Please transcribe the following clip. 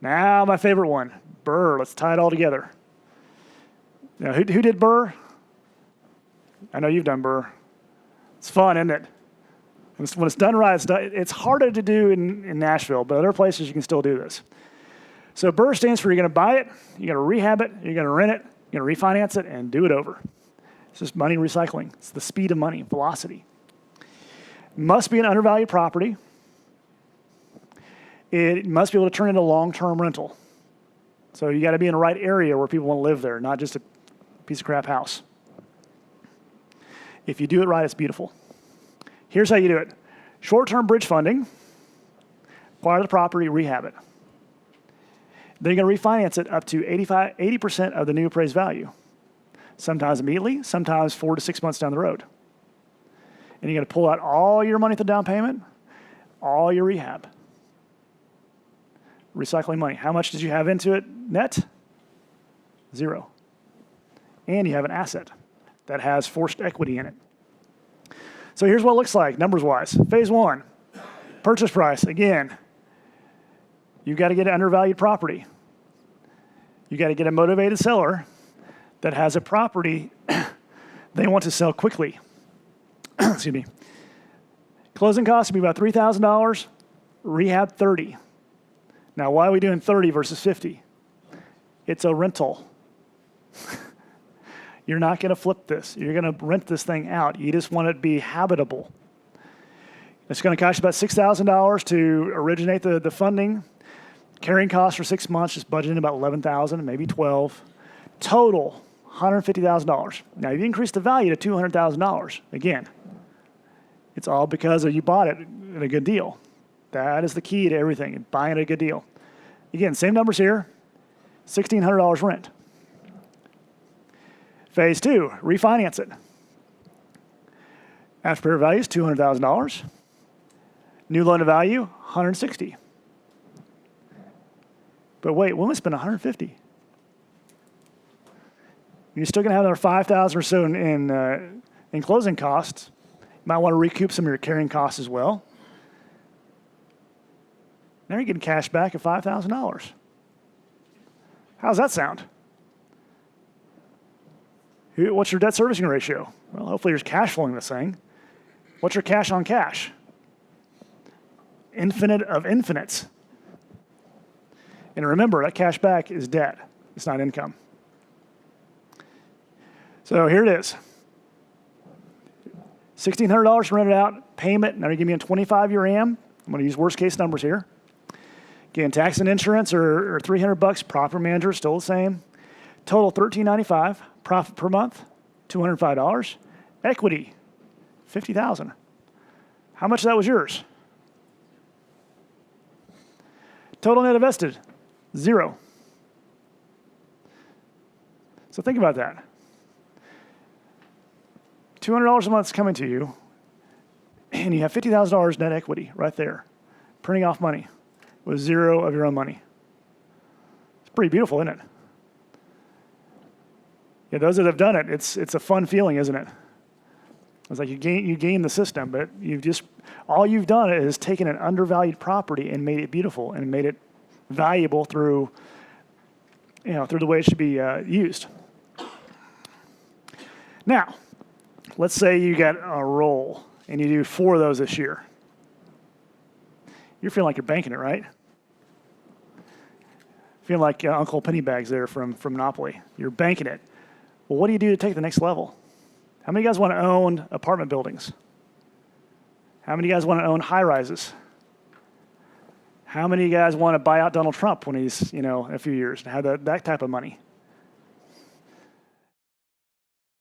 Now my favorite one, BRRRR. Let's tie it all together. Now, who did BRRRR? I know you've done BRRRR. It's fun, isn't it? When it's done right, it's harder to do in Nashville, but other places you can still do this. So BRRRR stands for you're going to buy it, you're going to rehab it, you're going to rent it, you're going to refinance it, and do it over. It's just money recycling. It's the speed of money, velocity. Must be an undervalued property. It must be able to turn into long-term rental. So you got to be in the right area where people want to live there, not just a piece of crap house. If you do it right, it's beautiful. Here's how you do it. Short-term bridge funding, acquire the property, rehab it. Then you're going to refinance it up to 80% of the new appraised value. Sometimes immediately, sometimes 4 to 6 months down the road. And you're going to pull out all your money for the down payment, all your rehab. Recycling money. How much did you have into it net? 0. And you have an asset that has forced equity in it. So here's what it looks like, numbers-wise. Phase 1, purchase price. Again, you've got to get an undervalued property. You've got to get a motivated seller that has a property they want to sell quickly. Excuse me. Closing costs will be about $3,000, rehab $30,000. Now, why are we doing 30 versus 50? It's a rental. You're not going to flip this. You're going to rent this thing out. You just want it to be habitable. It's going to cost you about $6,000 to originate the funding. Carrying costs for 6 months, just budgeting about $11,000, maybe $12,000. Total, $150,000. Now, you increase the value to $200,000. Again, it's all because you bought it at a good deal. That is the key to everything, buying at a good deal. Again, same numbers here, $1,600 rent. Phase 2, refinance it. After fair value is $200,000. New loan to value, $160,000. But wait, we only spent $150,000. You're still going to have another $5,000 or so in closing costs. You might want to recoup some of your carrying costs as well. Now you're getting cash back at $5,000. How does that sound? What's your debt servicing ratio? Well, hopefully there's cash flowing this thing. What's your cash on cash? Infinite of infinites. And remember, that cash back is debt. It's not income. So here it is. $1,600 rented out, payment. Now you're giving me a 25-year AM. I'm going to use worst case numbers here. Again, tax and insurance are $300. Property manager still the same. Total $1,395. Profit per month, $205. Equity, $50,000. How much of that was yours? Total net invested, 0. So think about that. $200 a month is coming to you, and you have $50,000 net equity right there, printing off money with 0 of your own money. It's pretty beautiful, isn't it? Yeah, those that have done it, it's a fun feeling, isn't it? It's like you gain the system, but all you've done is taken an undervalued property and made it beautiful and made it valuable through the way it should be used. Now, let's say you got a roll and you do 4 of those this year. You're feeling like you're banking it, right? Feeling like Uncle Pennybags there from Monopoly. You're banking it. Well, what do you do to take the next level? How many of you guys want to own apartment buildings? How many of you guys want to own high-rises? How many of you guys want to buy out Donald Trump when he's, in a few years and have that type of money?